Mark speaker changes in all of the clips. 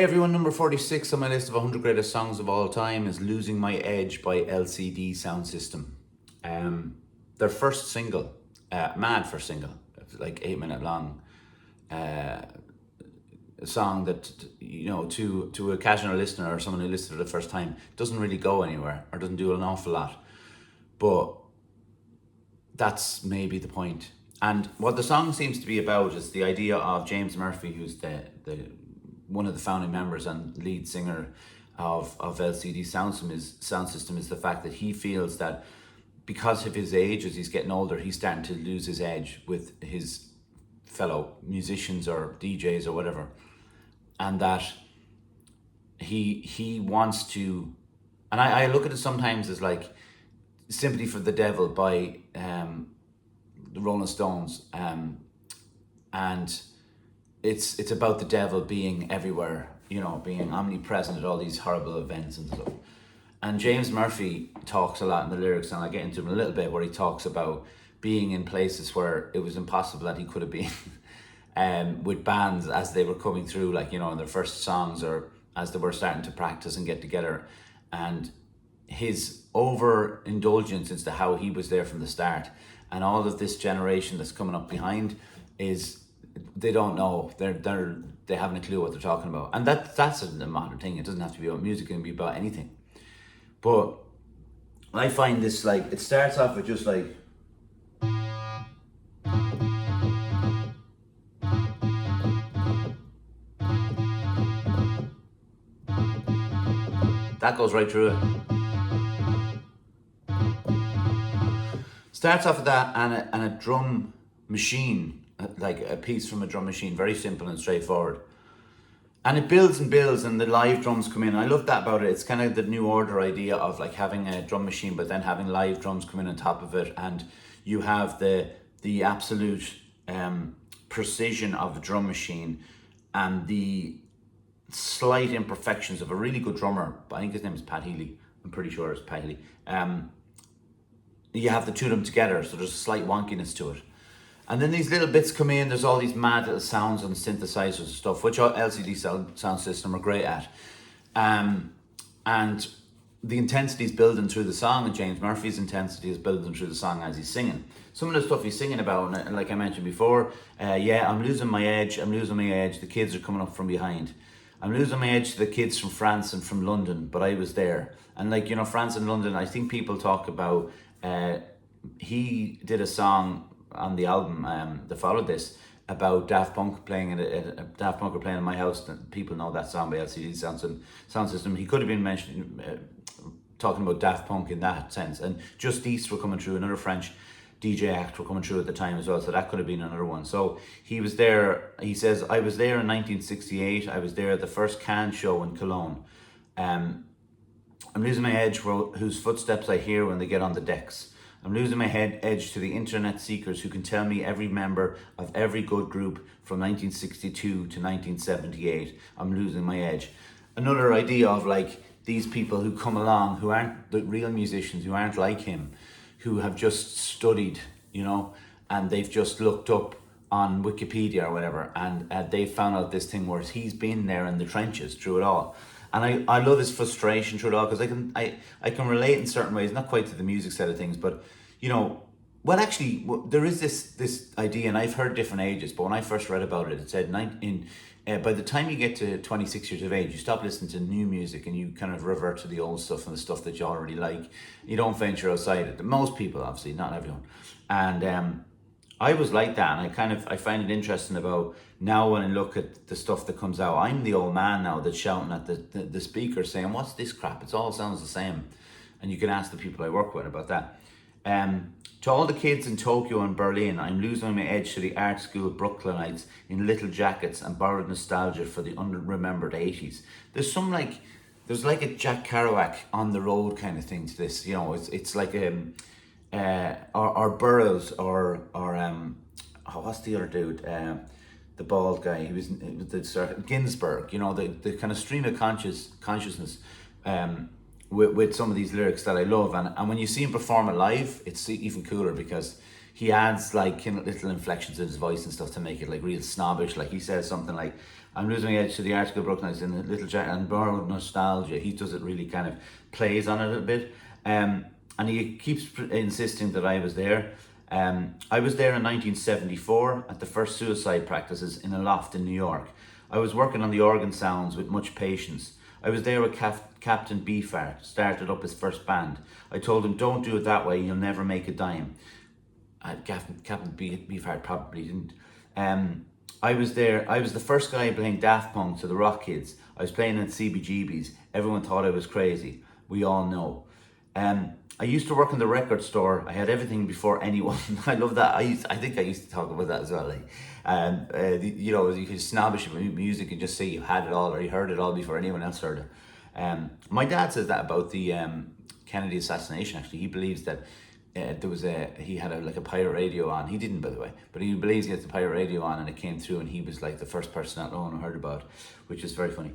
Speaker 1: Hey everyone, number 46 on my list of 100 greatest songs of all time is Losing My Edge by LCD Soundsystem. Their first single, mad for single, like 8 minute long song that, you know, to a casual listener or someone who listened for the first time, doesn't really go anywhere or doesn't do an awful lot. But that's maybe the point. And what the song seems to be about is the idea of James Murphy, who's the one of the founding members and lead singer of LCD Soundsystem, is the fact that he feels that because of his age, as he's getting older, he's starting to lose his edge with his fellow musicians or DJs or whatever, and that he wants to, and I look at it sometimes as like Sympathy for the Devil by the Rolling Stones, and it's about the devil being everywhere, you know, being omnipresent at all these horrible events and stuff. And James Murphy talks a lot in the lyrics, and I'll get into him a little bit, where he talks about being in places where it was impossible that he could have been, with bands as they were coming through, like, you know, in their first songs or as they were starting to practice and get together. And his overindulgence into how he was there from the start, and all of this generation that's coming up behind is, they don't know, they haven't a clue what they're talking about. And that's a modern thing. It doesn't have to be about music, it can be about anything. But I find this, like, it starts off with just like that goes right through it. Starts off with that and a drum machine, like a piece from a drum machine, very simple and straightforward. And it builds and builds, and the live drums come in. I love that about it. It's kind of the new order idea of like having a drum machine, but then having live drums come in on top of it, and you have the absolute precision of a drum machine and the slight imperfections of a really good drummer. I think his name is Pat Healy. I'm pretty sure it's Pat Healy. You have the two of them together, so there's a slight wonkiness to it. And then these little bits come in, there's all these mad little sounds on synthesizers and stuff, which LCD sound system are great at. And the intensity is building through the song, and James Murphy's intensity is building through the song as he's singing. Some of the stuff he's singing about, and like I mentioned before, I'm losing my edge, the kids are coming up from behind. I'm losing my edge to the kids from France and from London, but I was there. And like, you know, France and London, I think people talk about, he did a song on the album that followed this about Daft Punk playing Daft Punk are playing in my house. People know that song by LCD Soundsystem. He could have been mentioning talking about Daft Punk in that sense, and Just East were coming through, another French DJ act were coming through at the time as well, so that could have been another one. So he was there. He says, I was there in 1968. I was there at the first Cannes show in Cologne. I'm losing my edge whose footsteps I hear when they get on the decks. I'm losing my edge to the internet seekers who can tell me every member of every good group from 1962 to 1978. I'm losing my edge. Another idea of like these people who come along who aren't the real musicians, who aren't like him, who have just studied, you know, and they've just looked up on Wikipedia or whatever, and they found out this thing where he's been there in the trenches through it all. And I love his frustration through it all, because I can relate in certain ways, not quite to the music side of things, but, you know, well, actually, there is this idea, and I've heard different ages, but when I first read about it, it said by the time you get to 26 years of age, you stop listening to new music and you kind of revert to the old stuff and the stuff that you already like. You don't venture outside it. Most people, obviously, not everyone. And I was like that, and I find it interesting about now when I look at the stuff that comes out. I'm the old man now that's shouting at the speaker saying, what's this crap? It all sounds the same. And you can ask the people I work with about that. To all the kids in Tokyo and Berlin, I'm losing my edge to the art school Brooklynites in little jackets and borrowed nostalgia for the under-remembered 80s. There's like a Jack Kerouac on the road kind of thing to this. You know, it's like or Burroughs or what's the other dude? The bald guy. He was the Ginsberg. You know, the kind of stream of consciousness. With some of these lyrics that I love, and when you see him perform it live, it's even cooler, because he adds like, you know, little inflections in his voice and stuff to make it like real snobbish. Like he says something like, "I'm losing my edge to the article Brook Nights in a little jack and borrowed nostalgia." He does it really kind of plays on it a bit. And he keeps insisting that I was there. I was there in 1974 at the first suicide practices in a loft in New York. I was working on the organ sounds with much patience. I was there with Captain Beefheart, started up his first band. I told him, "Don't do it that way, you'll never make a dime." Captain Beefheart probably didn't. I was there, I was the first guy playing Daft Punk to the Rock Kids. I was playing in CBGB's. Everyone thought I was crazy. We all know. I used to work in the record store. I had everything before anyone. I love that. I think I used to talk about that as well. Like, you know, you could snobbish music and just say you had it all or you heard it all before anyone else heard it. My dad says that about the Kennedy assassination. Actually, he believes that he had a pirate radio on. He didn't, by the way, but he believes he had the pirate radio on and it came through and he was like the first person that no one heard about, which is very funny.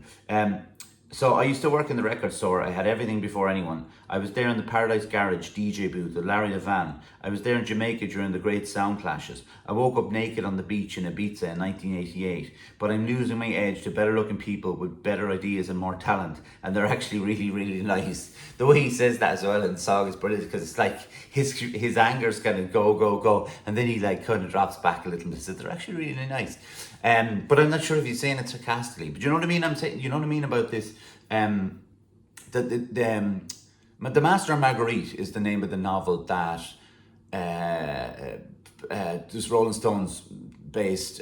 Speaker 1: So I used to work in the record store. I had everything before anyone. I was there in the Paradise Garage DJ booth with Larry Levan. I was there in Jamaica during the Great Sound Clashes. I woke up naked on the beach in Ibiza in 1988. But I'm losing my edge to better looking people with better ideas and more talent. And they're actually really, really nice. The way he says that as well in the song is brilliant because it's like his anger's kind of go. And then he like kind of drops back a little bit. So they're actually really nice. But I'm not sure if he's saying it sarcastically. But you know what I mean? I'm saying, you know what I mean about this? The Master and Marguerite is the name of the novel that this Rolling Stones based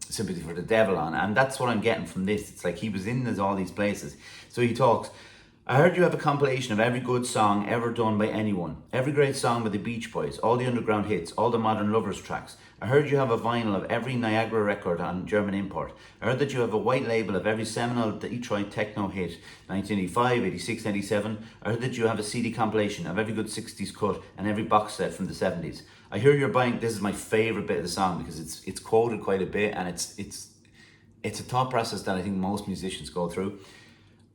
Speaker 1: Sympathy for the Devil on, and that's what I'm getting from this. It's like he was in all these places. So he talks, "I heard you have a compilation of every good song ever done by anyone, every great song by the Beach Boys, all the underground hits, all the modern lovers tracks. I heard you have a vinyl of every Niagara record on German import. I heard that you have a white label of every seminal Detroit techno hit, 1985, 86, 87. I heard that you have a CD compilation of every good 60s cut and every box set from the 70s. I hear you're buying," this is my favourite bit of the song because it's quoted quite a bit and it's a thought process that I think most musicians go through.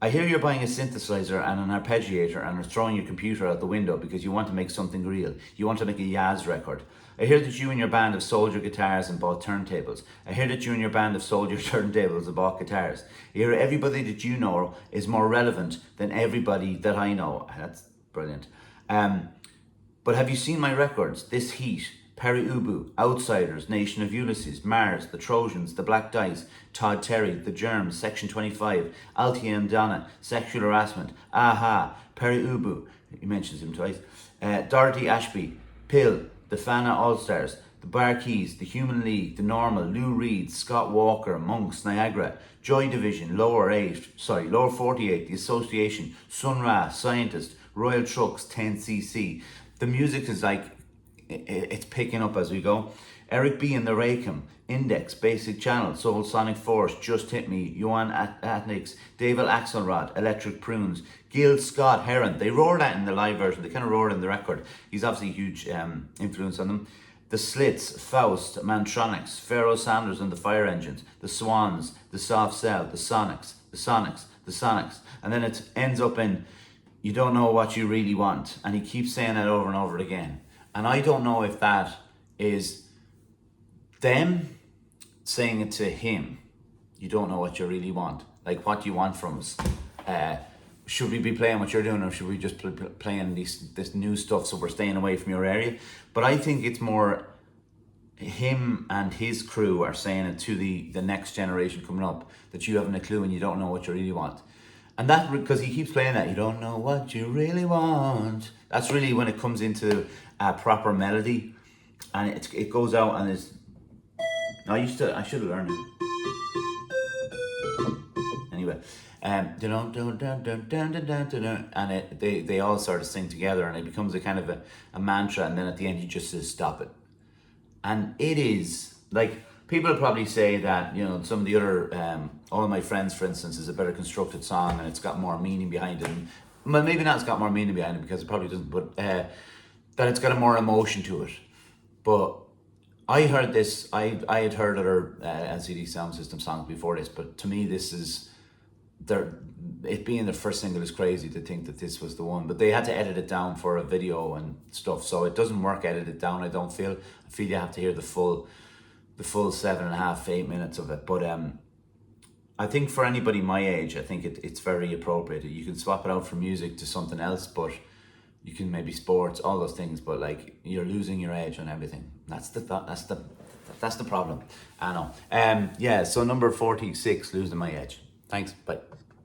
Speaker 1: "I hear you're buying a synthesizer and an arpeggiator and are throwing your computer out the window because you want to make something real. You want to make a Yaz record. I hear that you and your band have sold your guitars and bought turntables. I hear that you and your band have sold your turntables and bought guitars. I hear everybody that you know is more relevant than everybody that I know." That's brilliant. "But have you seen my records? This Heat, Perry Ubu, Outsiders, Nation of Ulysses, Mars, The Trojans, The Black Dice, Todd Terry, The Germs, Section 25, Altia and Donna, Sexual Harassment, Aha, Perry Ubu," he mentions him twice, "Dorothy Ashby, Pill, The Fana All-Stars, The Bar Keys, The Human League, The Normal, Lou Reed, Scott Walker, Monks, Niagara, Joy Division, Lower 48, The Association, Sun Ra, Scientist, Royal Trucks, 10cc. The music is like, it's picking up as we go. Eric B. and the Raycom, Index, Basic Channel, Soul Sonic Force, Just Hit Me, Johan Atnix, David Axelrod, Electric Prunes, GIL Scott Heron. They roar that in the live version. They kind of roar in the record. He's obviously a huge influence on them. The Slits, Faust, Mantronics, Pharaoh Sanders and the Fire Engines, the Swans, the Soft Cell, the Sonics, the Sonics, the Sonics. And then it ends up in, "You don't know what you really want." And he keeps saying that over and over again. And I don't know if that is them saying it to him. "You don't know what you really want. Like, what do you want from us? Should we be playing what you're doing or should we just playing this new stuff so we're staying away from your area?" But I think it's more him and his crew are saying it to the next generation coming up, that you haven't a clue and you don't know what you really want. And that, because he keeps playing that, "You don't know what you really want." That's really when it comes into a proper melody, and it goes out and it's. I should have learned it. Anyway, and they all sort of sing together, and it becomes a kind of a mantra, and then at the end he just says, "Stop it." And it is like, people will probably say that, you know, some of the other, All My Friends, for instance, is a better constructed song and it's got more meaning behind it. And, well, maybe not it's got more meaning behind it because it probably doesn't, but that it's got a more emotion to it. But I heard this, I had heard other LCD Soundsystem songs before this, but to me this is, it being the first single is crazy to think that this was the one, but they had to edit it down for a video and stuff, so it doesn't work edited down. I feel you have to hear the full 7.5, 8 minutes of it. But I think for anybody my age, I think it's very appropriate. You can swap it out for music to something else, but you can maybe sports, all those things, but like you're losing your edge on everything. That's the problem. I know. Yeah, so number 46, losing my edge. Thanks, bye.